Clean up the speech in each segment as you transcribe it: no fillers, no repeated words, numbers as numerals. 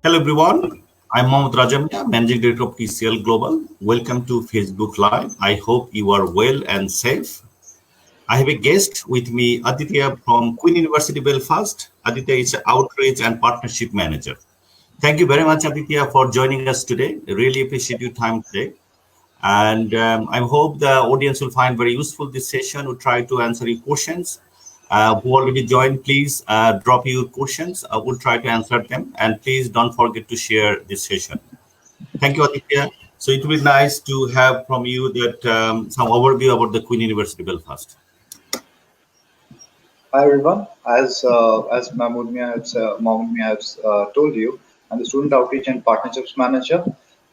Hello everyone, I'm Mohammad Rajamia, Managing Director of TCL Global. Welcome to Facebook Live. I hope you are well and safe. I have a guest with me, Aditya from Queen University Belfast. Aditya is an Outreach and Partnership Manager. Thank you very much, Aditya, for joining us today. I really appreciate your time today. And I hope the audience will find very useful this session. We'll try to answer your questions. Who already joined, please drop your questions. I will try to answer them. And please don't forget to share this session. Thank you, Aditya. So it will be nice to have from you that some overview about the Queen University Belfast. Hi everyone. As Mahmoud Mia has told you, I'm the Student Outreach and Partnerships Manager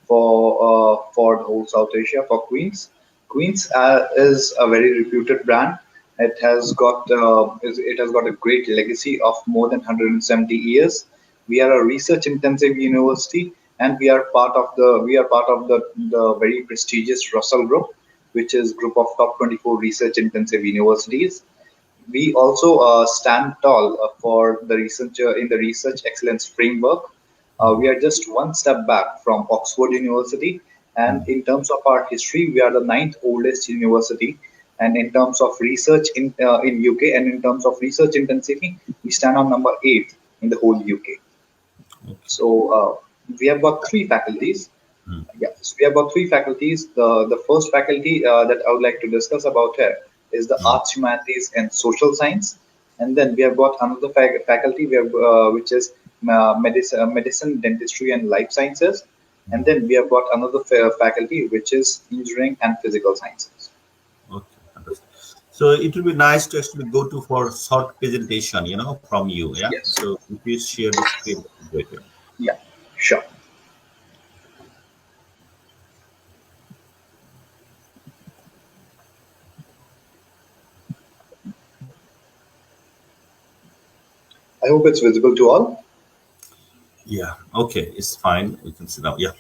for the whole South Asia for Queens. Queens is a very reputed brand. It has got a great legacy of more than 170 years. We are a research intensive university, and we are part of the very prestigious Russell Group, which is group of top 24 research intensive universities. We also stand tall for the research in the research excellence framework. We are just one step back from Oxford University, and in terms of our history, we are the ninth oldest university. And in terms of research in UK, and in terms of research intensity, we stand on number eight in the whole UK. So we have got three faculties. So we have got three faculties. The first faculty that I would like to discuss about here is the arts, humanities, and social science. And then we have got another faculty which is medicine, dentistry, and life sciences. And then we have got another faculty which is engineering and physical sciences. Okay, understood. So it will be nice to actually go to for short presentation, from you. Yeah. Yes. So please share the screen. Great. Yeah, sure. I hope it's visible to all. Yeah. Okay. It's fine. We can sit down. Yeah.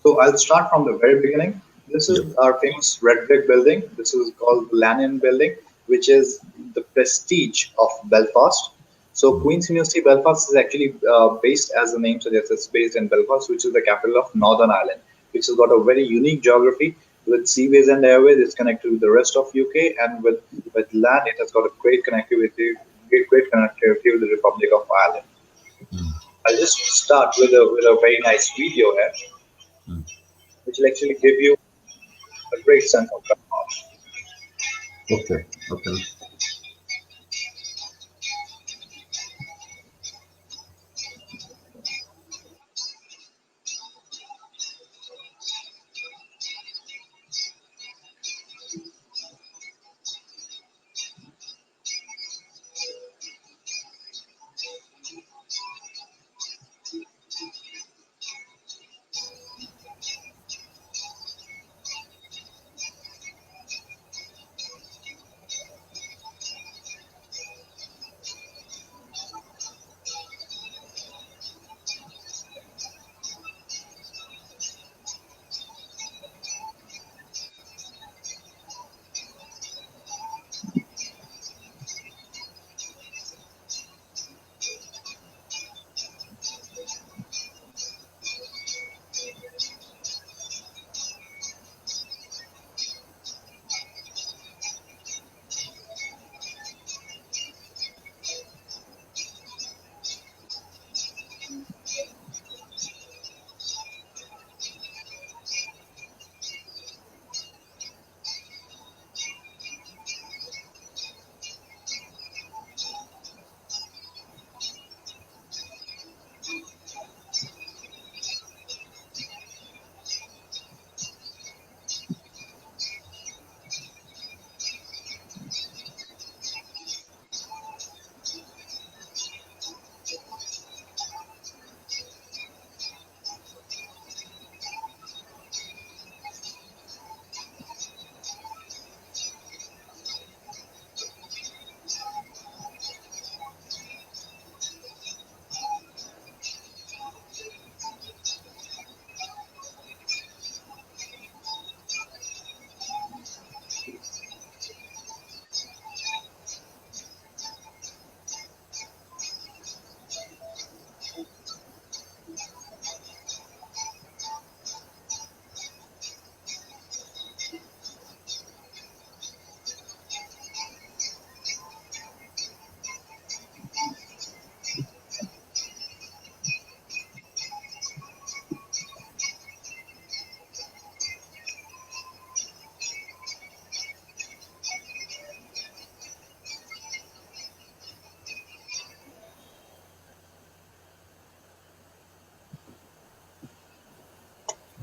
So I'll start from the very beginning. This Yep. is our famous red brick building. This is called the Lanyon Building, which is the prestige of Belfast. So Queen's University Belfast is actually based, as the name suggests, it's based in Belfast, which is the capital of Northern Ireland, which has got a very unique geography with seaways and airways. It's connected with the rest of UK, and with land, it has got a great connectivity with the Republic of Ireland. I'll just start with a very nice video here, which will actually give you a great sense of Belfast. Okay. Okay.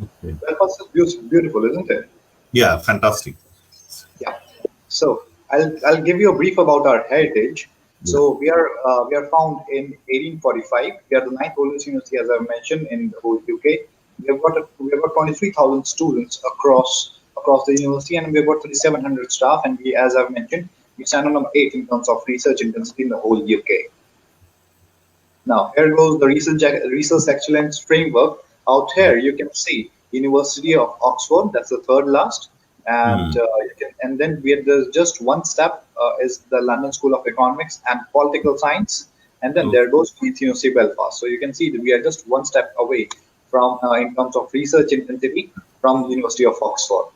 Okay. Belfast is beautiful, isn't it? Yeah, fantastic. Yeah. So I'll give you a brief about our heritage. Yeah. So we are found in 1845. We are the ninth oldest university, as I mentioned, in the whole UK. We have got 23,000 students across the university, and we've got 3,700 staff. And we, as I've mentioned, we stand on number eight in terms of research intensity in the whole UK. Now, here goes the research excellence framework. Out here, you can see University of Oxford. That's the third last, and Mm. and then there's just one step is the London School of Economics and Political Science, and then there Okay. goes Queen's University Belfast. So you can see that we are just one step away from in terms of research intensity from the University of Oxford.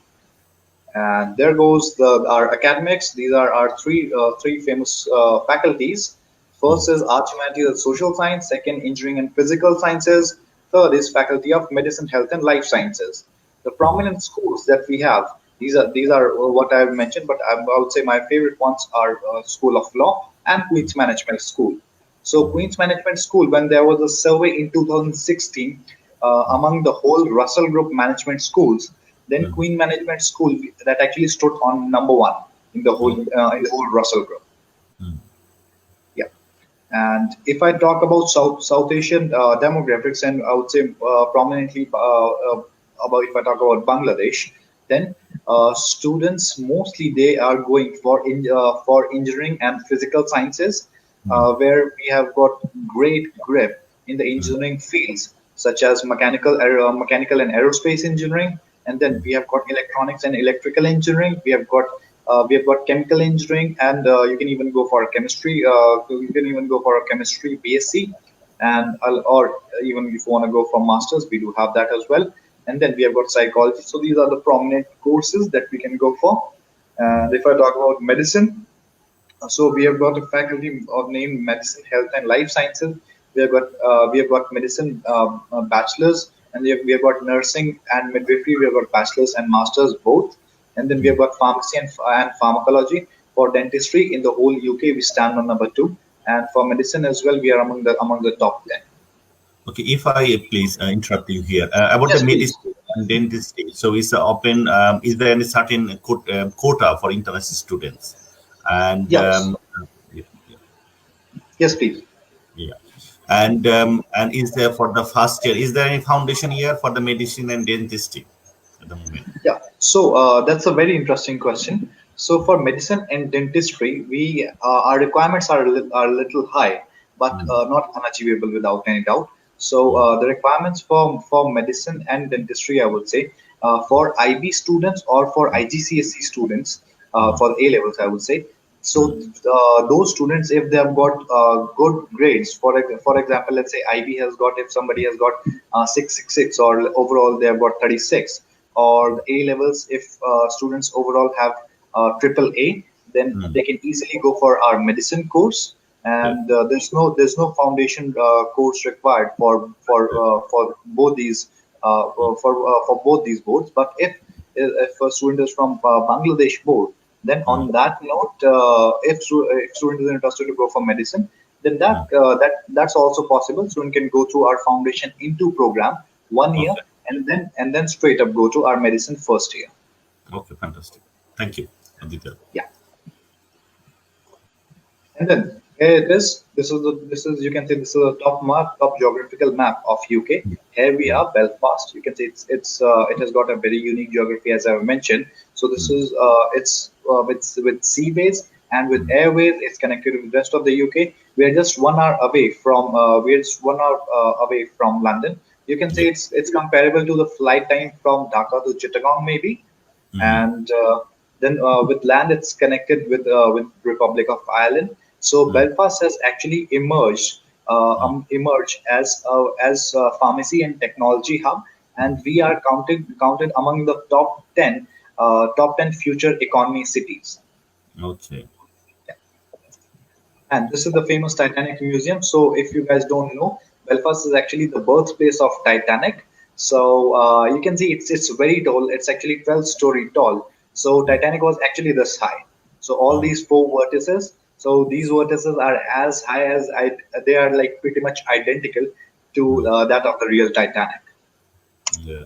And there goes our academics. These are our three famous faculties. First is Arts, Humanities, and Social Science. Second, Engineering and Physical Sciences. Third is Faculty of Medicine, Health, and Life Sciences. The prominent schools that we have. These are what I've mentioned, but I would say my favorite ones are School of Law and Queen's Management School. So Queen's Management School, when there was a survey in 2016 among the whole Russell Group management schools, then Queen Management School that actually stood on number one Okay. in the whole Russell Group. Yeah. And if I talk about South Asian demographics, and I would say prominently about if I talk about Bangladesh, then students mostly they are going for engineering and physical sciences, where we have got great grip in the engineering fields such as mechanical and aerospace engineering, and then we have got electronics and electrical engineering. We have got chemical engineering, and you can even go for a chemistry. You can even go for a chemistry BSc, and or even if you want to go for masters, we do have that as well. And then we have got psychology. So these are the prominent courses that we can go for. And if I talk about medicine, so we have got a faculty of named Medicine, Health, and Life Sciences. We have got medicine bachelors, and we have got nursing and midwifery. We have got bachelors and masters both, and then we have got pharmacy and pharmacology. For dentistry in the whole UK, we stand on number two, and for medicine as well, we are among the top 10. Okay, if I please interrupt you here about the Yes, please. medicine and dentistry. So, is open? Is there any certain quota for international students? And Yes, yeah, yeah, yes, please. yeah. And is there for the first year? Is there any foundation year for the medicine and dentistry at the moment? Yeah, so that's a very interesting question. So for medicine and dentistry, we our requirements are a little high, but not unachievable without any doubt. So the requirements for medicine and dentistry, I would say, for IB students or for IGCSE students, for A levels, I would say. So those students, if they have got good grades, for example, let's say IB has got, if somebody has got 666, or overall they have got 36, or the A levels, if students overall have triple A, then they can easily go for our medicine course. Yeah. And there's no foundation course required for both these for both these boards. But if a student is from Bangladesh board, then on that note, if student is interested to go for medicine, then that's also possible. Student can go through our foundation into program 1 year, Okay. and then straight up go to our medicine first year. Okay. Fantastic. Thank you, Aditya. Yeah. And then here it is. This is you can say this is a top geographical map of UK. Here we are, Belfast. You can say it has got a very unique geography, as I've mentioned. So this is with seaways and with airways. It's connected with the rest of the UK. We are just 1 hour away from away from London. You can Yeah. say it's comparable to the flight time from Dhaka to Chittagong, maybe. And then with land it's connected with Republic of Ireland. So Belfast has actually emerged as a pharmacy and technology hub, and we are counted among the top 10 future economy cities. Okay. And this is the famous Titanic Museum. So if you guys don't know, Belfast is actually the birthplace of Titanic. So you can see it's very tall. It's actually 12-story tall. So Titanic was actually this high. So all these four vertices. So these vertices are as high as they are like pretty much identical to that of the real Titanic. Yeah.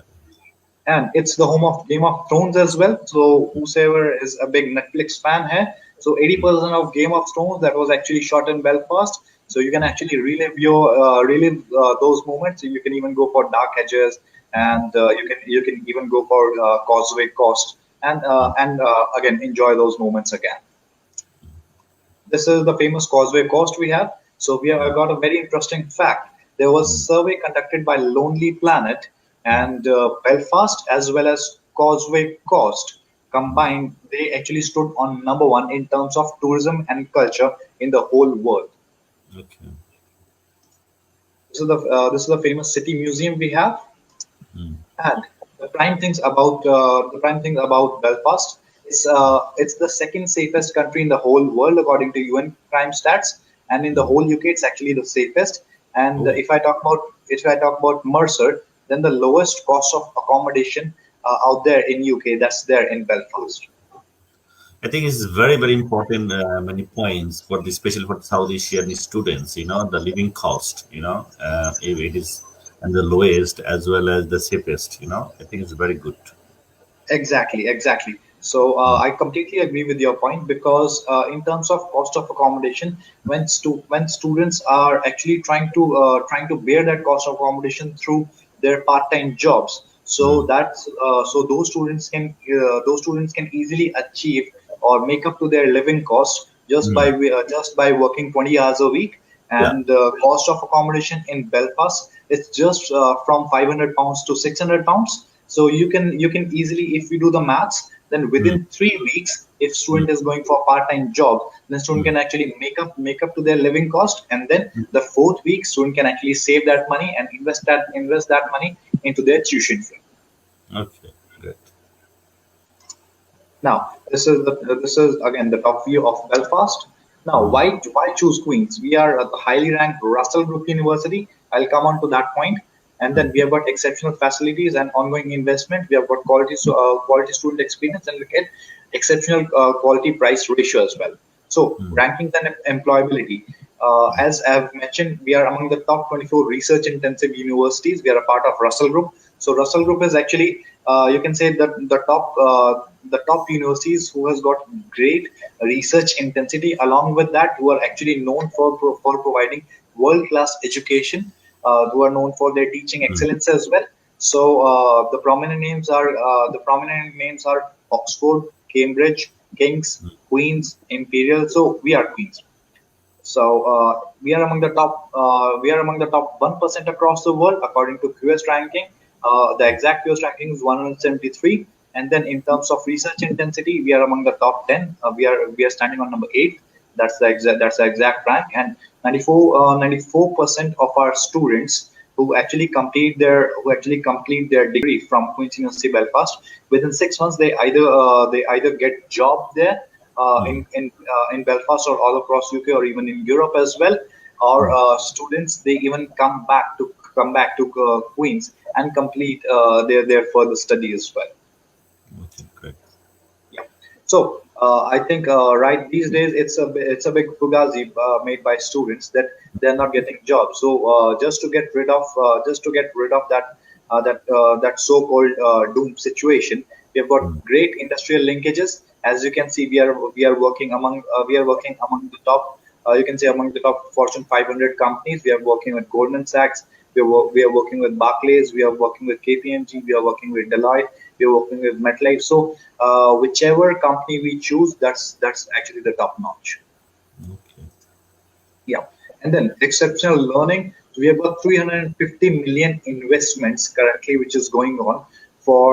and it's the home of Game of Thrones as well. So whosoever is a big Netflix fan here, so 80% of Game of Thrones that was actually shot in Belfast. So you can actually relive those moments. So you can even go for Dark Edges, and you can even go for Causeway Coast, and again enjoy those moments again. This is the famous Causeway Coast we have. So we have got a very interesting fact. There was a survey conducted by Lonely Planet, and Belfast as well as Causeway Coast combined, they actually stood on number one in terms of tourism and culture in the whole world. Okay. This is the famous city museum we have. Mm. And the prime thing about Belfast is it's the second safest country in the whole world according to UN crime stats, and in the whole UK it's actually the safest. And Oh, if I talk about Mercer, then the lowest cost of accommodation out there in UK, that's there in Belfast. I think it's very, very important. Many points for the, especially for South Asian students. The living cost. If it is and the lowest as well as the safest. I think it's very good. Exactly, exactly. So Mm. I completely agree with your point because in terms of cost of accommodation, when students are actually trying to bear that cost of accommodation through their part-time jobs, so Mm. those students can easily achieve or make up to their living cost Mm. just by working 20 hours a week. Yeah. And the cost of accommodation in Belfast is just from 500 pounds to 600 pounds. So you can easily, if you do the maths, then Mm. within 3 weeks, if Mm. student is going for part-time job, then student Mm. can actually make up to their living cost, and then the fourth week, student can actually save that money and invest that money into their tuition fee. Okay. Great. Now, this is again the top view of Belfast. Now, Mm. why choose Queens? We are at the highly ranked Russell Group University. I'll come on to that point. And then Mm. we have got exceptional facilities and ongoing investment. We have got quality student experience, and look at exceptional quality price ratio as well. So Mm. rankings and employability. As I've mentioned, we are among the top 24 research intensive universities. We are a part of Russell Group. So Russell Group is actually, you can say that the top universities who has got great research intensity. Along with that, who are actually known for providing world class education, who are known for their teaching Mm. excellence as well. So the prominent names are Oxford, Cambridge, King's, Queens, Imperial. So we are Queens. So we are among the top 1% across the world according to QS ranking. The exact QS ranking is 173, and then in terms of research intensity, we are among the top 10. We are standing on number 8. That's the exact rank, and 94% of our students who actually complete their degree from Queen's University Belfast, within 6 months they either get job there Mm. in Belfast or all across UK or even in Europe as well, or Mm. students they even come back to Queens and complete their further study as well. Okay. Great. Yeah. So I think right these days it's a big fugazi made by students that they're not getting jobs. So just to get rid of that so-called doom situation, we have got Mm. great industrial linkages. As you can see, we are working among the top. You can say among the top Fortune 500 companies. We are working with Goldman Sachs. We are working with Barclays. We are working with KPMG. We are working with Deloitte. We are working with MetLife. So whichever company we choose, that's actually the top notch. Okay. Yeah. And then exceptional learning. So we have got 350 million investments currently, which is going on for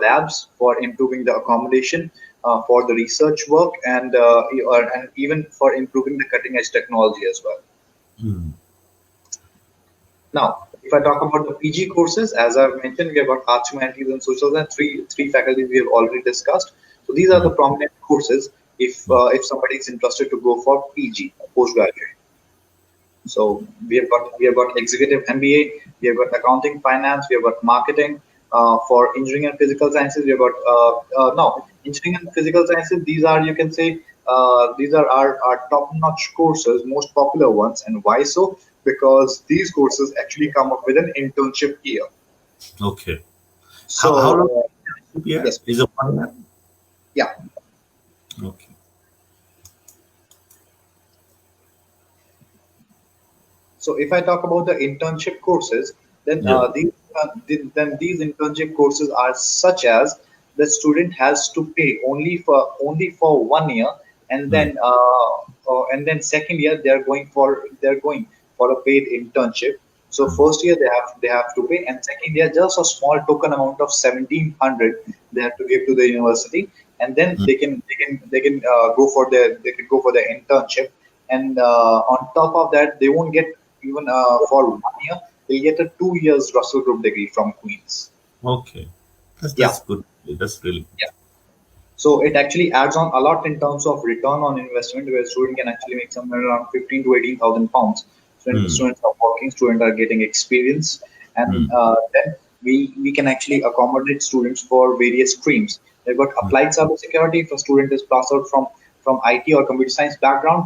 labs, for improving the accommodation, for the research work, and even for improving the cutting edge technology as well. Mm. Now, if I talk about the PG courses, as I've mentioned, we have got Arts, Humanities, and Social Science. Three faculties we have already discussed. So these are the Mm. prominent courses if somebody is interested to go for PG, postgraduate. So we have got executive MBA, we have got accounting, finance, we have got marketing. For engineering and physical sciences, we have got now engineering and physical sciences. These are, you can say, these are our top-notch courses, most popular ones, and why so? Because these courses actually come up with an internship year. Okay. How long So here? yes, Is it 1 year? yeah. Okay. So if I talk about the internship courses, then Yeah. then these internship courses are such as the student has to pay only for 1 year, and Hmm. then second year they're going for a paid internship. So first year they have to pay, and second year just a small token amount of 1700 they have to give to the university, and then Hmm. they can go for their internship, and on top of that they won't get even for 1 year, they'll get a 2 years Russell Group degree from Queens. Okay. Yeah, That's good. That's really yeah. good. So it actually adds on a lot in terms of return on investment, where student can actually make somewhere around 15 to 18,000 pounds. Hmm. Students are working, students are getting experience, Hmm. and then we can actually accommodate students for various streams. They've got Hmm. applied cybersecurity if a student is passed out from IT or computer science background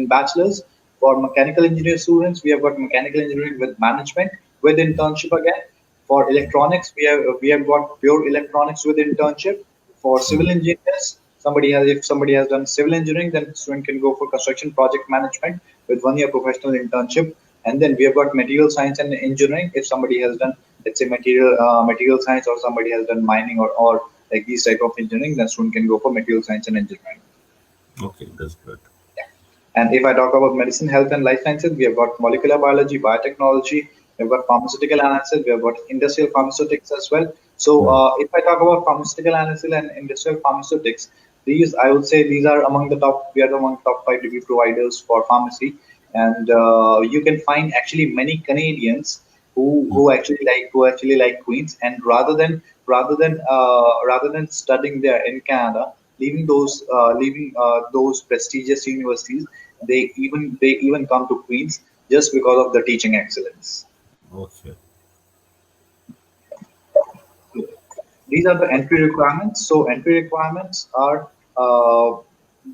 in bachelor's. For mechanical engineering students, we have got mechanical engineering with management with internship again. For electronics, we have got pure electronics with internship. For Hmm. civil engineers, if somebody has done civil engineering, then student can go for construction project management with 1 year professional internship. And then we have got material science and engineering. If somebody has done, let's say, material science, or somebody has done mining, or like these type of engineering, then student can go for material science and engineering. Okay, that's good. And if I talk about medicine, health, and life sciences, we have got molecular biology, biotechnology, we have got pharmaceutical analysis, we have got industrial pharmaceutics as well. So, Hmm. if I talk about pharmaceutical analysis and industrial pharmaceutics, these I would say these are among the top. We are among top 5 degree providers for pharmacy, and you can find actually many Canadians Hmm. who actually like Queens, and rather than studying there in Canada, leaving those prestigious universities, they even come to Queens just because of the teaching excellence. Okay. These are the entry requirements. So entry requirements are,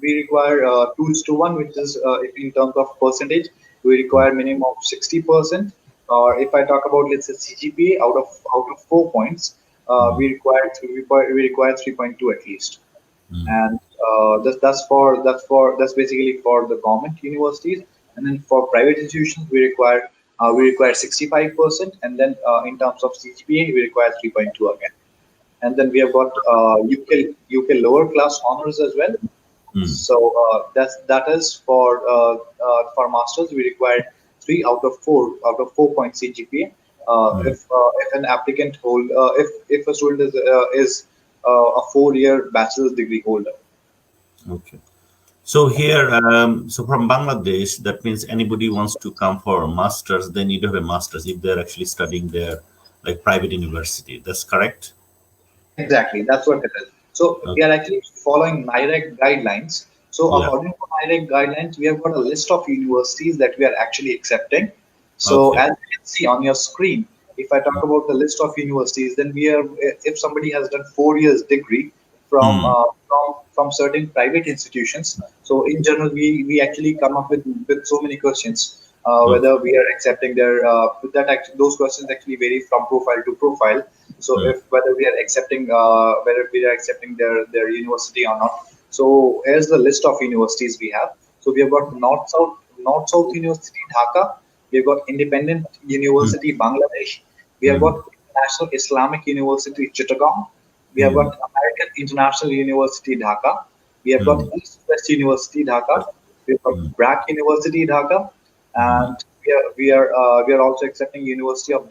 we require 2:1, which is, if in terms of percentage, we Hmm. require minimum of 60%. Or if I talk about, let's say, CGPA, out of 4 points, Hmm. we require 3.2 at least. Hmm. And that's basically for the government universities. And then for private institutions, we require 65%, and then in terms of CGPA, we require 3.2 again. And then we have got UK lower class honors as well. Hmm. So that is for masters, we require 3 out of 4 points CGPA. Hmm. If an applicant if a student is a 4 year bachelor's degree holder. Okay. So here, so from Bangladesh, that means anybody wants to come for a master's, they need to have a master's if they're actually studying there, like private university. That's correct? Exactly, that's what it is. So we Okay. are actually following NIREC guidelines. So Yeah. according to NIREC guidelines, we have got a list of universities that we are actually accepting. So Okay. as you can see on your screen, if I talk about the list of universities, then if somebody has done 4 years degree from Hmm. uh, from certain private institutions. So in general, we actually come up with so many questions. Okay. Whether we are accepting those questions actually vary from profile to profile. So Hmm. if whether we are accepting their university or not. So here's the list of universities we have. So we have got North South University Dhaka. We have got Independent Hmm. University Bangladesh. We have Hmm. got International Islamic University Chittagong. We have got Hmm. American International University Dhaka. We have got Hmm. East West University Dhaka. We have got Hmm. BRAC University Dhaka, Hmm. and we are also accepting University of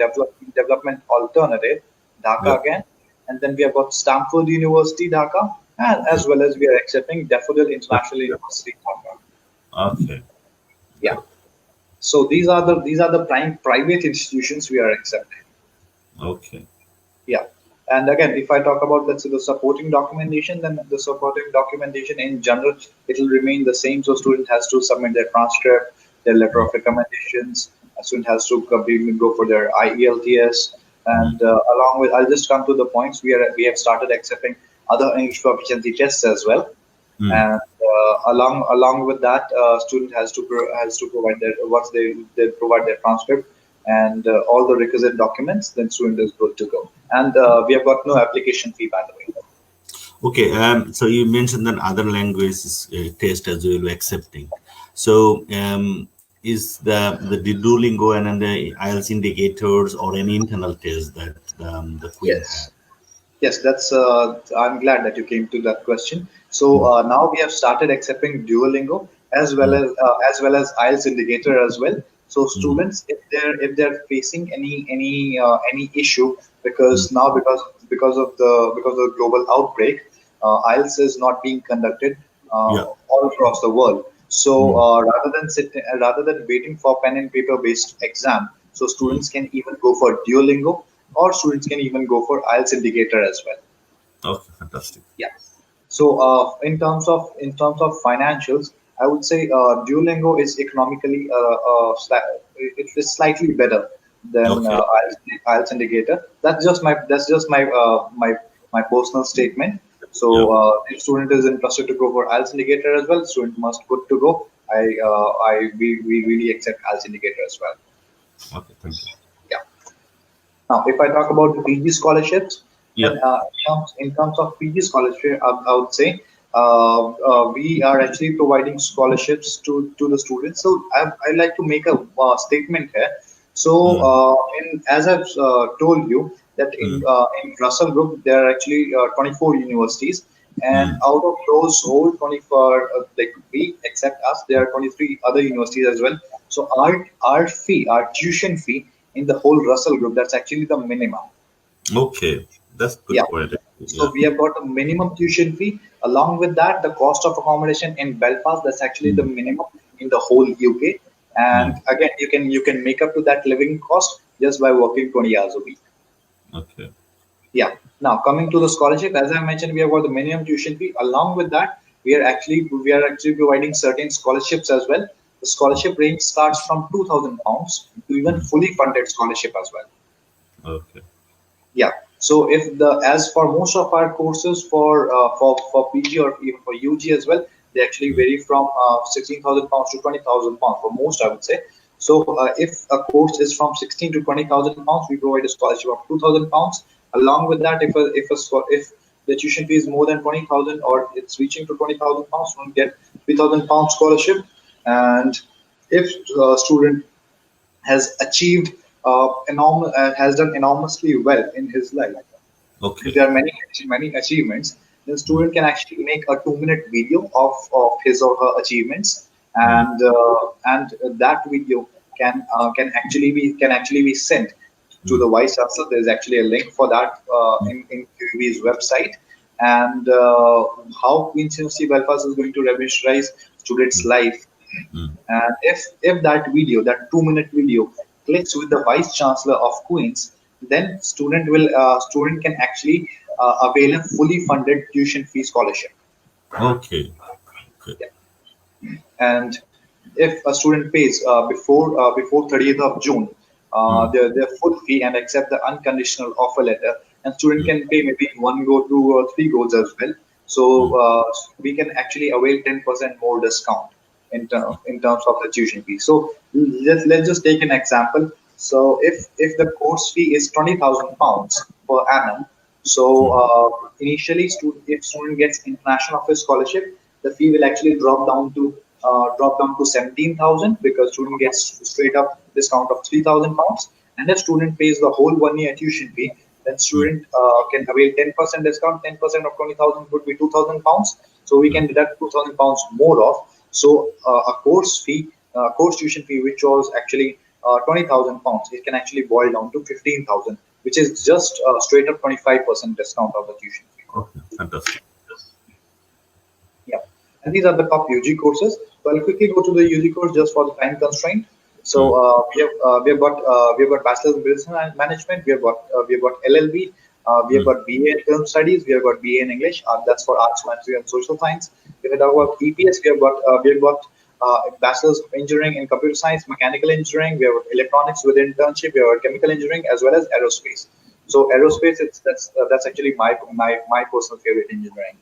Development Alternative Yeah. Dhaka again, and then we have got Stanford University Dhaka, and Hmm. as well as we are accepting Daffodil Yeah. International Yeah. University Dhaka. Okay. Yeah. Good. So these are the prime private institutions we are accepting. Okay. Yeah. And again, if I talk about, let's say, the supporting documentation, then the supporting documentation in general, it will remain the same. So student has to submit their transcript, their letter Hmm. of recommendations. A student has to go for their IELTS, Hmm. and I'll just come to the points. We have started accepting other English proficiency tests as well, Hmm. and along with that, student has to provide their once they provide their transcript, and all the requisite documents, then student is good to go. And we have got no application fee, by the way. Okay, so you mentioned that other languages test as well accepting. So, is the Duolingo and the IELTS indicators or any internal test that the Queen had? Yes. Yes, that's. I'm glad that you came to that question. So Mm, now we have started accepting Duolingo mm, as well as IELTS indicator as well. So mm, students, if they're facing any issue, mm. because of the global outbreak, IELTS is not being conducted Yeah. all across the world. So Mm, rather than waiting for pen and paper based exam, so mm. students can even go for Duolingo, or students can even go for IELTS indicator as well. Okay, fantastic. Yeah. So in terms of financials, I would say Duolingo is economically it is slightly better than Okay. IELTS indicator. That's just my personal statement. So Yeah. if student is interested to go for IELTS indicator as well, student must good to go. We really accept IELTS indicator as well. Okay, thank you. Yeah. Now, if I talk about the PG scholarships, Yeah. then in terms of PG scholarship, I would say we are actually providing scholarships to the students. So I'd like to make a statement here. So, Mm, as I've told you, that mm, in Russell Group there are actually 24 universities, and mm, out of those whole 24, like we accept us, there are 23 other universities as well. So our tuition fee in the whole Russell Group, that's actually the minimum. okay, that's good Yeah. point. So Yeah. we have got a minimum tuition fee. Along with that, the cost of accommodation in Belfast, that's actually the Mm, minimum in the whole UK. And mm, again, you can make up to that living cost just by working 20 hours a week. okay. Yeah. Now coming to the scholarship, as I mentioned, we have got the minimum tuition fee. Along with that, we are actually providing certain scholarships as well. The scholarship range starts from £2,000 to even Mm, fully funded scholarship as well. okay. Yeah. So if the as for most of our courses for PG or even for UG as well, they actually Mm, vary from £16,000 to £20,000 for most, I would say. So if a course is from 16 to £20,000, we provide a scholarship of £2,000. Along with that, if the tuition fee is more than 20,000 or it's reaching to £20,000, we get £3,000 scholarship. And if student has achieved has done enormously well in his life. If okay. there are many achievements, the Mm, student can actually make a 2 minute video of his or her achievements, mm, and that video can actually be sent to mm, the vice chancellor. There's actually a link for that mm, in QUB's website, and how Queen's University Belfast is going to revolutionize students' life. mm. And if that video, that 2 minute video, clicks with the vice chancellor of Queens, then student can actually avail a fully funded tuition fee scholarship. Okay. Okay. Yeah. And if a student pays before 30th of June Mm, their full fee and accept the unconditional offer letter, and student mm, can pay maybe one go, two or three goes as well. So mm. we can actually avail 10% more discount in terms of the tuition fee. So let's just take an example. So if the course fee is £20,000 per annum, so initially, if student gets international office scholarship, the fee will actually drop down to 17,000, because student gets straight up discount of £3,000. And if student pays the whole 1 year tuition fee, then Mm, student can avail 10% discount. 10% of 20,000 would be £2,000. So we mm. can deduct £2,000 more off. So a course tuition fee, which was actually £20,000, it can actually boil down to 15,000, which is just straight up 25% discount of the tuition fee. Okay, fantastic. Yeah, and these are the top UG courses. So I'll quickly go to the UG course just for the time constraint. So Mm, we have got Bachelor's in Business Management. We have got LLB. We have mm, got BA in Film Studies. We have got BA in English. That's for Arts, Science, and Social Science. If we talk about EPS, we have got Bachelor's of Engineering in Computer Science, Mechanical Engineering. We have got Electronics with internship. We have got Chemical Engineering as well as Aerospace. So aerospace, that's actually my personal favorite engineering.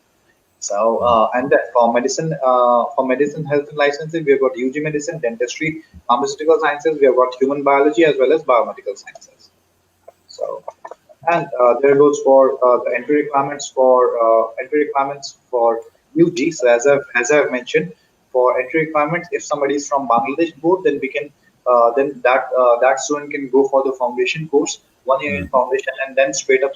So, and then for medicine, health and licensing, we've got UG medicine, dentistry, pharmaceutical sciences. We have got human biology as well as biomedical sciences. So, and there goes for the entry requirements for UG. So as I've mentioned, for entry requirements, if somebody is from Bangladesh board, then we can that student can go for the foundation course, 1 year in Mm, foundation, and then straight up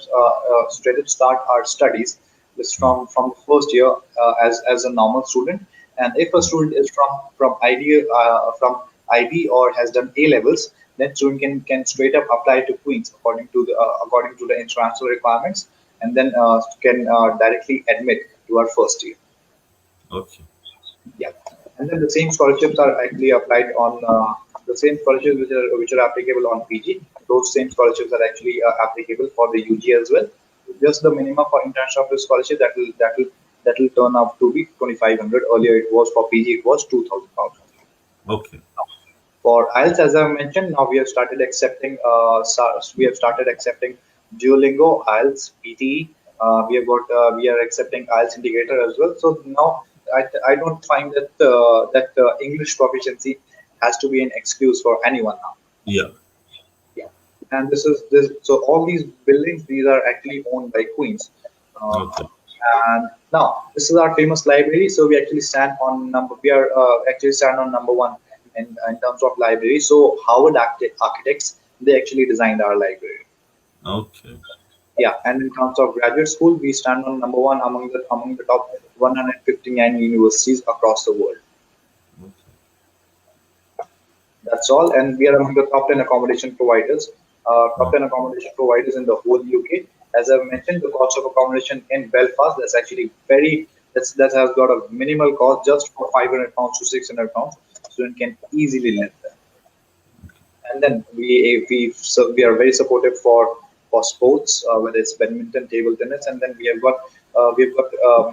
start our studies just mm, from the first year as a normal student. And if a mm. student is from IB or has done A levels, then student can straight up apply to Queens according to the international requirements, and then can directly admit to our first year. Okay. Yeah, and then the same scholarships are actually applied on the same scholarships which are applicable on PG. Those same scholarships are actually applicable for the UG as well. Just the minimum for international scholarship that will turn out to be 2,500. Earlier it was for PG, it was 2,000 pounds. Okay. For IELTS, as I mentioned, now we have started accepting Duolingo, IELTS, PTE. We are accepting IELTS indicator as well. So now I don't find that English proficiency has to be an excuse for anyone now. Yeah. Yeah, and this. So all these buildings, these are actually owned by Queens. Uh, Okay. and now this is our famous library. So we actually stand on number. We are actually stand on number one in terms of library. So Howard architects, they actually designed our library. Okay. Yeah, and in terms of graduate school, we stand on number one among the top 159 universities across the world. Okay. That's all, and we are among the top 10 accommodation providers. Top 10 accommodation providers in the whole UK. As I've mentioned, the cost of accommodation in Belfast, that has got a minimal cost just for £500 to £600. Student can easily live there. And then we are very supportive for sports, whether it's badminton, table tennis, and then we've got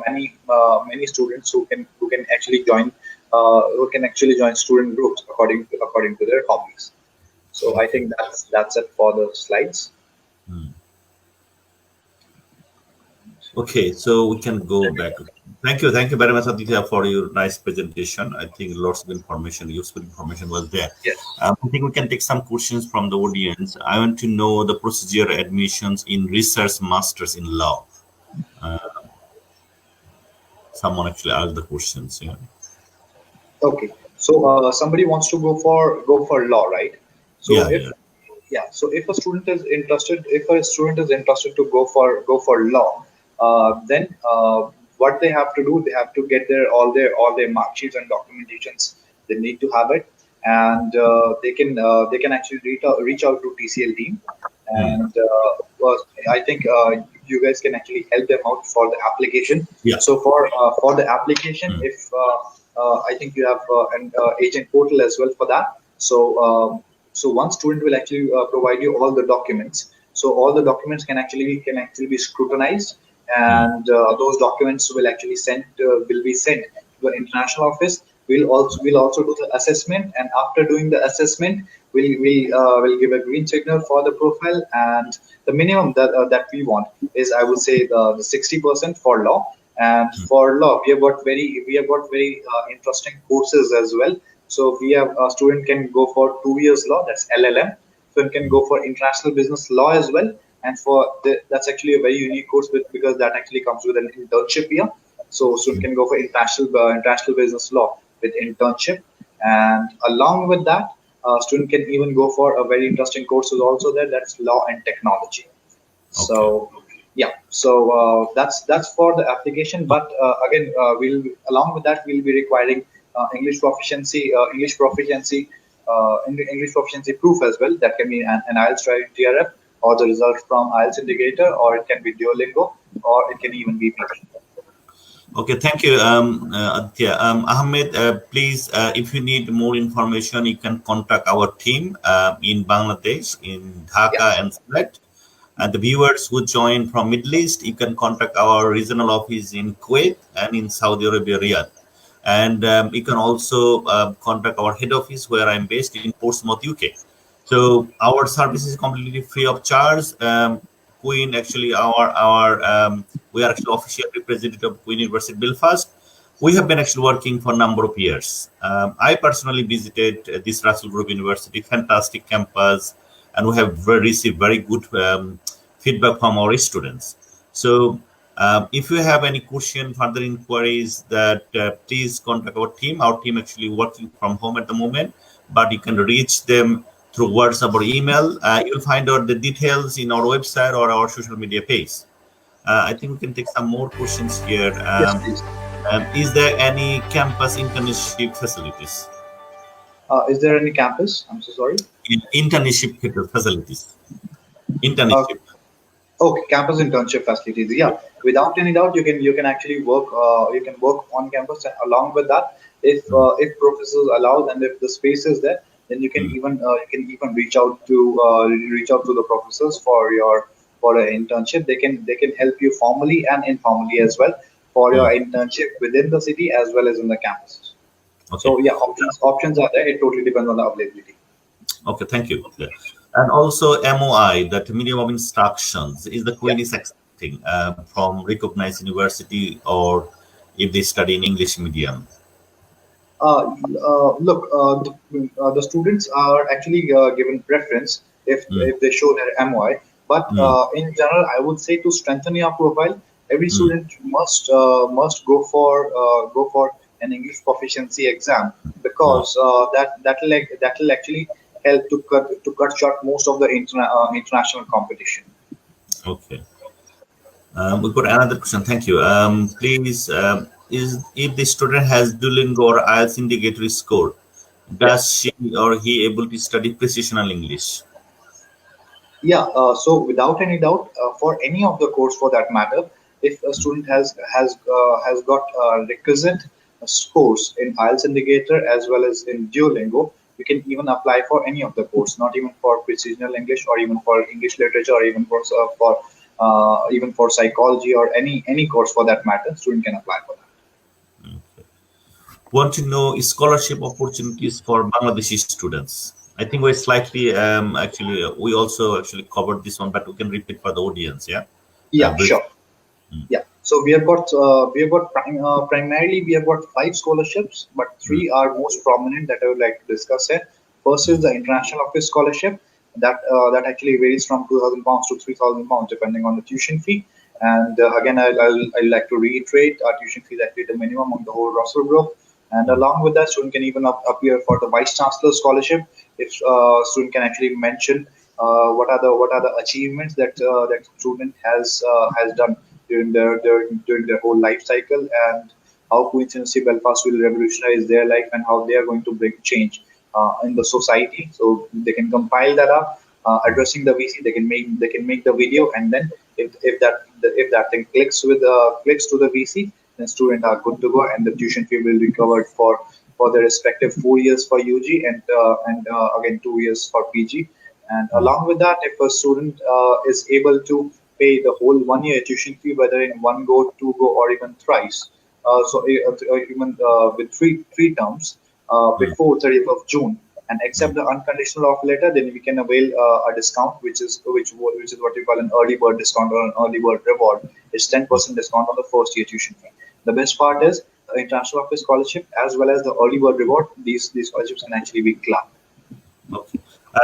many students who can actually join student groups according to their hobbies. So I Okay. think that's it for the slides. Mm. Okay, so we can go back. Thank you very much, Aditya, for your nice presentation. I think lots of information, useful information was there. Yes. I think we can take some questions from the audience. I want to know the procedure admissions in research masters in law. Uh, Someone actually asked the questions. Yeah. Okay. So somebody wants to go for law, right? So Yeah. if Yeah. yeah, so if a student is interested to go for law, then what they have to do, they have to get all their mark sheets and documentations. They need to have it, and they can actually reach out to TCL team, Mm. and I think you guys can actually help them out for the application. Yeah. So for the application, Mm. if I think you have an agent portal as well for that. So so one student will actually provide you all the documents. So all the documents can actually be scrutinized, Mm. and those documents will be sent to an international office. We'll also do the assessment, and after doing the assessment, we'll give a green signal for the profile. And the minimum that we want is, I would say, the 60% for law. And for law, we have got very interesting courses as well. So we have a student can go for 2 years law, that's LLM. So you can Mm. go for international business law as well. And that's actually a very unique course because that actually comes with an internship here. So student Mm. can go for international business law with internship. And along with that, student can even go for a very interesting courses also there. That's law and technology. Okay. So yeah, so that's for the application. But again, we'll along with that we'll be requiring English proficiency proof as well. That can be an IELTS driving TRF, or the result from IELTS indicator, or it can be Duolingo, or it can even be PT. Okay, thank you, Aditya. Ahmed, please, if you need more information, you can contact our team in Bangladesh, in Yeah. Dhaka and Sylhet. And the viewers who join from Middle East, you can contact our regional office in Kuwait and in Saudi Arabia, Riyadh. And you can also contact our head office where I'm based in Portsmouth, UK. So our service is completely free of charge. Queen, actually our we are actually official representative of Queen University Belfast. We have been actually working for a number of years. I personally visited this Russell Group University, fantastic campus, and we have received very good feedback from our students. So if you have any question, further inquiries, that please contact our team. Our team actually working from home at the moment, but you can reach them through WhatsApp or email. You'll find out the details in our website or our social media page. I think we can take some more questions here. Yes, please. Is there any campus internship facilities? Is there any campus? I'm so sorry. Internship facilities. Uh, Internship. Okay, campus internship facilities. Yeah, without any doubt, you can actually work. You can work on campus, and along with that, if professors allow and if the space is there, then Mm, you can even reach out to the professors for an internship. They can help you formally and informally as well for your mm. internship within the city as well as in the campuses. Okay. So yeah, options are there. It totally depends on the availability. Okay, thank you. Yeah. And also MOI, that minimum of instructions, is the Yeah. Queen is accepting from recognized university, or if they study in English medium. Look, the students are actually given preference Mm, if they show their MOI. But mm, in general, I would say to strengthen your profile, every mm. student must go for an English proficiency exam Oh, because that'll actually help to cut short most of the international competition. okay. We've got another question. Thank you. Please, is if the student has Duolingo or IELTS indicatory score, Yeah. does she or he able to study precisional English? Yeah, so without any doubt, for any of the course for that matter, if a student has got requisite scores in IELTS Indicator as well as in Duolingo, you can even apply for any of the course, not even for precisional English or even for English literature or even for psychology or any course for that matter. Student can apply for that. Want to know scholarship opportunities for Bangladeshi students? I think we're slightly actually we also actually covered this one, but we can repeat for the audience. Yeah. Yeah, Brief. sure. Yeah, so primarily we have got five scholarships, but Mm, three are most prominent that I would like to discuss here. First is mm, the International Office Scholarship that actually varies from 2,000 pounds to 3,000 pounds depending on the tuition fee. And again, I'd like to reiterate our tuition fee is actually the minimum on the whole Russell Group. And mm, along with that, student can even appear for the Vice Chancellor Scholarship if student can actually mention what are the achievements that student has done during their whole life cycle and how coincidentally Belfast will revolutionize their life and how they are going to bring change in the society. So they can compile that up, addressing the VC. They can make the video, and then if that thing clicks to the VC, then students are good to go, and the tuition fee will be covered for the respective 4 years for UG and again 2 years for PG. And mm, along with that, if a student is able to pay the whole 1 year tuition fee, whether in one go, two go, or even thrice, even with three terms mm, before 30th of June, and accept the unconditional offer letter, then we can avail a discount, which is what we call an early bird discount or an early bird reward. It's mm. 10% discount on the first year tuition fee. The best part is the international office scholarship as well as the early bird reward. These scholarships can actually be clapped. Okay.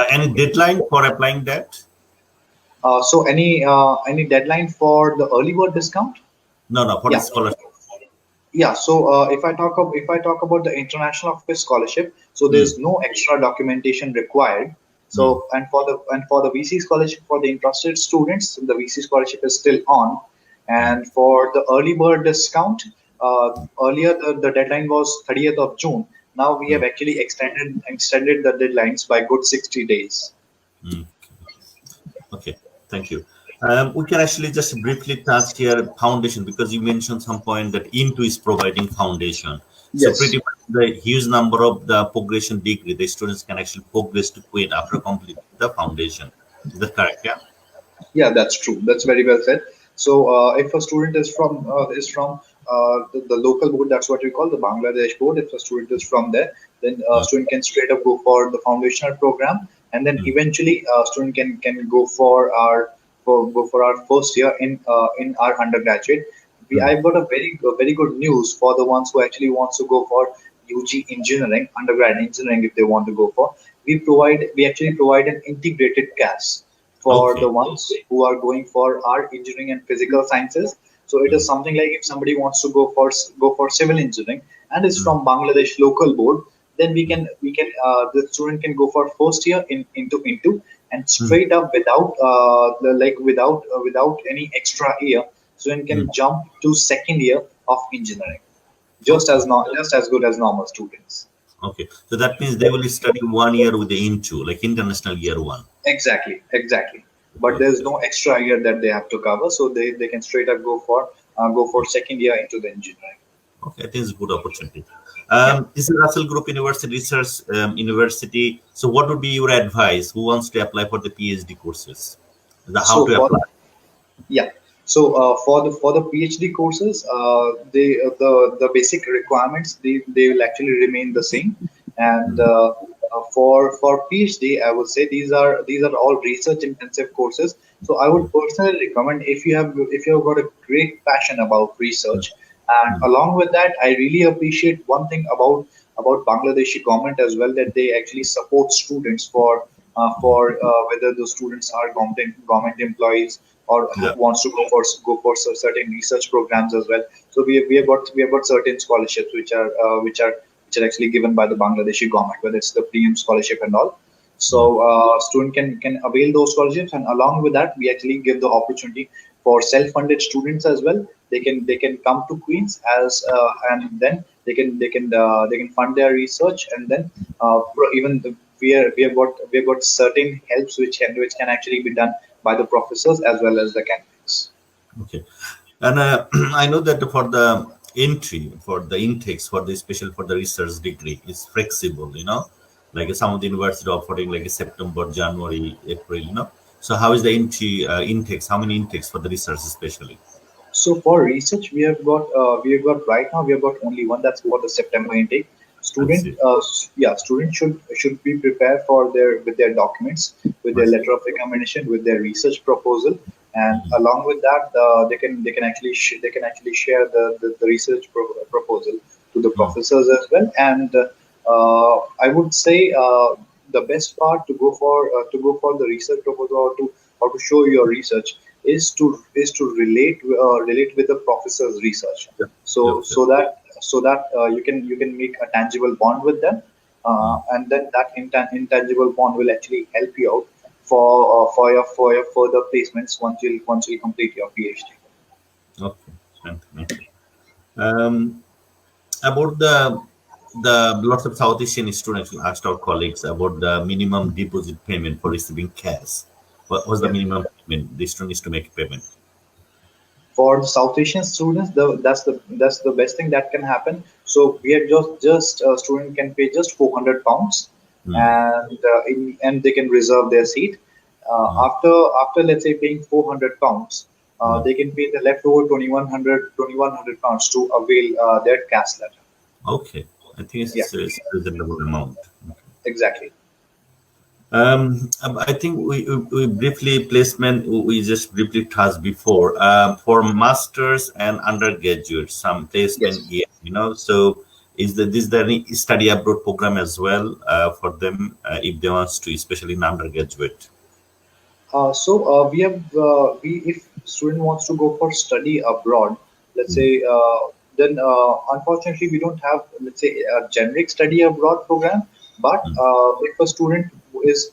Any deadline for applying that? So any deadline for the early bird discount? No, no, for the Yeah. scholarship. Yeah, so if I talk about the international office scholarship, so Mm, there's no extra documentation required. mm, So and for the VC scholarship for the interested students, the VC scholarship is still on, mm. and for the early bird discount, earlier the deadline was 30th of June. Now we have Mm, actually extended the deadlines by good 60 days. mm. Okay, thank you. We can actually just briefly touch here foundation, because you mentioned some point that Into is providing foundation. So Yes. pretty much the huge number of the progression degree, the students can actually progress to quit after completing the foundation. Is that correct? Yeah. Yeah, that's true. That's very well said. So, if a student is from the local board, that's what we call the Bangladesh board. If a student is from there, then Mm, student can straight up go for the foundational program, and then mm, eventually student can go for our for our first year in our undergraduate. Hmm. I've got a very good news for the ones who actually wants to go for UG engineering, undergrad engineering if they want to go for. We actually provide an integrated CAS for Okay. the ones who are going for our engineering and physical sciences. So it Hmm. is something like if somebody wants to go for civil engineering and is Hmm. from Bangladesh local board, then Hmm. we can the student can go for first year into and Hmm. straight up without without any extra year, student Hmm. can jump to second year of engineering Okay. just as good as normal students. Okay. So that means they will study 1 year with the into like international year one. Exactly. But Okay. there's no extra year that they have to cover, so they can straight up go for second year into the engineering. Okay, I think it's a good opportunity. Yeah. This is Russell Group University Research University. So, what would be your advice? Who wants to apply for the PhD courses? How So to for apply? Yeah. So for the PhD courses, the basic requirements they will actually remain the same. And Mm, for PhD, I would say these are all research intensive courses. So I would mm, personally recommend if you have got a great passion about research, mm, and mm, along with that, I really appreciate one thing about Bangladeshi government as well, that they actually support students for whether the students are government employees or who yeah. wants to go for certain research programs as well. So we have got certain scholarships which are actually given by the Bangladeshi government, whether it's the PM scholarship and all. So Mm, student can avail those scholarships, and along with that, we actually give the opportunity for self-funded students as well. They can come to Queens as and then they can fund their research, and then even we have got certain helps which can actually be done by the professors as well as the candidates. okay. And I know that for the entry, for the intakes, for the special for the research degree, is flexible. Like some of the university offering like September, January, April. So how is the entry intakes? How many intakes for the research, especially? So for research, we have got right now we have got only one, that's for the September intake. I see. Student should be prepared for their with their documents, with I their see. letter of recommendation, with their research proposal, and Mhm. along with that, they can actually they can actually share the research proposal to the Mm, professors as well. And I would say the best part to go for the research proposal, or to show your research, is to relate with the professor's research, yep. Yep. so Yep. so that you can make a tangible bond with them, Mm. and then that intangible bond will actually help you out for your further placements once you complete your PhD. Okay. Thank you. Um, about the lots of South Asian students asked our colleagues about the minimum deposit payment for receiving cash. What was the Yeah. minimum payment the student needs to make payment? For the South Asian students, that's the best thing that can happen. So we are just student can pay just £400, Hmm. and they can reserve their seat. Hmm. After let's say paying £400, Hmm. they can pay the leftover 2100 pounds to avail their cash letter. Okay, I think Yeah, it's a reasonable amount. exactly. I think we briefly placement we just briefly touched before for masters and undergraduates some placement Yes. here. So is there any study abroad program as well for them if they want to, especially in undergraduate? We have we if student wants to go for study abroad, let's Mm, say, then unfortunately we don't have, let's say, a generic study abroad program. But mm, if a student is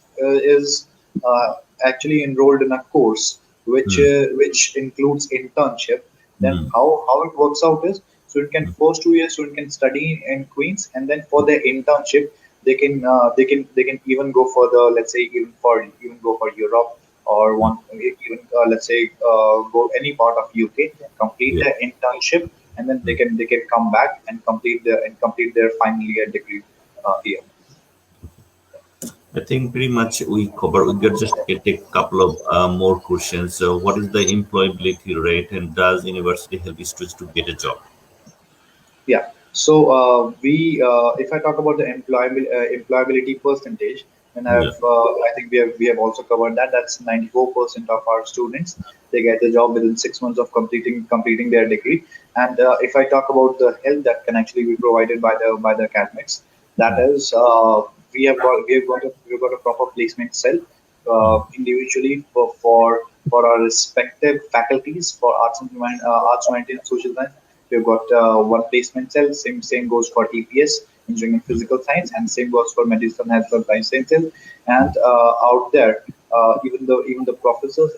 actually enrolled in a course mm, which includes internship, then mm, how it works out is, student can first 2 years student can study in Queens, and then for their internship they can even go for the, let's say, even go for Europe, or mm. want even let's say go any part of UK, complete Yeah. their internship, and then Mm. they can come back and complete their final year degree here. I think pretty much we cover. We could just take a couple of more questions. So, what is the employability rate, and does university help students to get a job? Yeah. So if I talk about the employability percentage, And Yeah. I think we have also covered that. That's 94% of our students. They get a job within 6 months of completing their degree. And if I talk about the help that can actually be provided by the academics, that Mm, is, we've got a proper placement cell mm, individually for our respective faculties for arts, humanity, and social science. We've got one placement cell. Same goes for EPS, engineering and mm, physical science, and same goes for medicine, health, and life sciences. mm, And out there, even the professors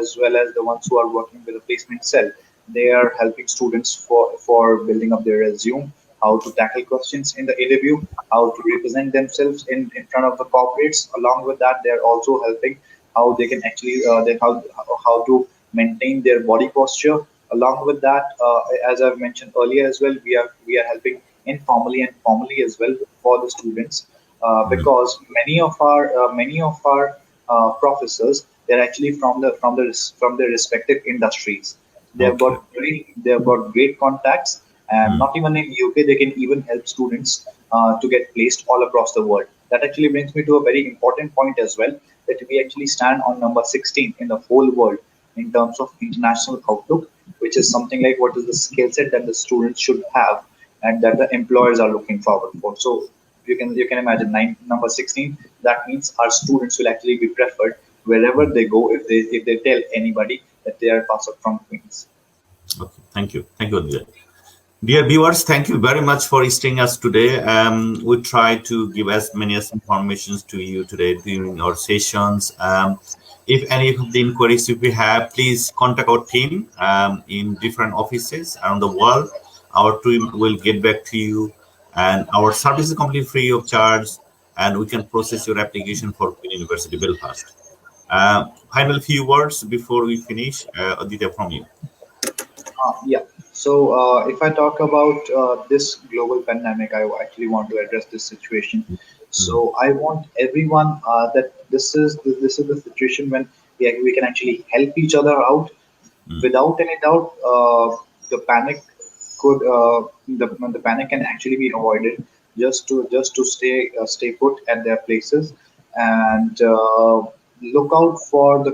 as well as the ones who are working with the placement cell, they are helping students for building up their resume, how to tackle questions in the interview, how to represent themselves in front of the corporates. Along with that, they're also helping how they can actually how to maintain their body posture. Along with that, as I've mentioned earlier as well, we are helping informally and formally as well for the students, mm. because many of our professors, they're actually from their respective industries. Okay. They have got great contacts, and Mm, not even in UK, they can even help students to get placed all across the world. That actually brings me to a very important point as well, that we actually stand on number 16 in the whole world in terms of international outlook, which is something like what is the skill set that the students should have and that the employers are looking forward for. So you can imagine number 16. That means our students will actually be preferred wherever mm. they go if they tell anybody that they are passed out from Queens. Okay. Thank you. Thank you, Aditya. Dear viewers, thank you very much for staying us today. We try to give as many as informations to you today during our sessions. If any of the inquiries if you have, please contact our team in different offices around the world. Our team will get back to you, and our service is completely free of charge, and we can process your application for Queen University Belfast. Final few words before we finish, Aditya, from you. Yeah. So if I talk about this global pandemic, I actually want to address this situation. Mm, So I want everyone that this is the situation when we can actually help each other out. mm, Without any doubt, the panic the panic can actually be avoided, just to stay put at their places, and look out for the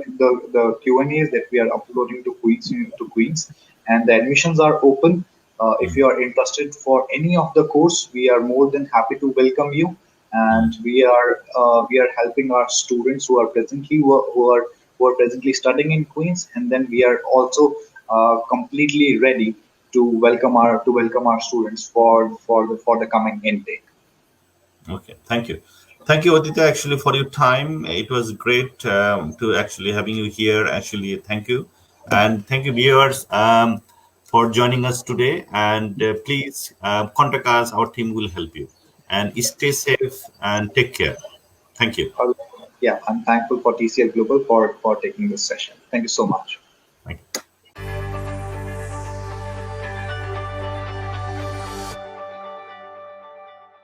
Q&As that we are uploading to Queens, and the admissions are open. If mm, you are interested for any of the course, we are more than happy to welcome you, mm. and we are helping our students who are presently studying in Queens, and then we are also completely ready to welcome our students for the coming intake. Okay, thank you. Thank you, Aditya, actually, for your time. It was great to actually having you here. Actually, thank you. And thank you, viewers, for joining us today. And please contact us. Our team will help you. And stay safe and take care. Thank you. Uh, yeah, I'm thankful for TCL Global for taking this session. Thank you so much.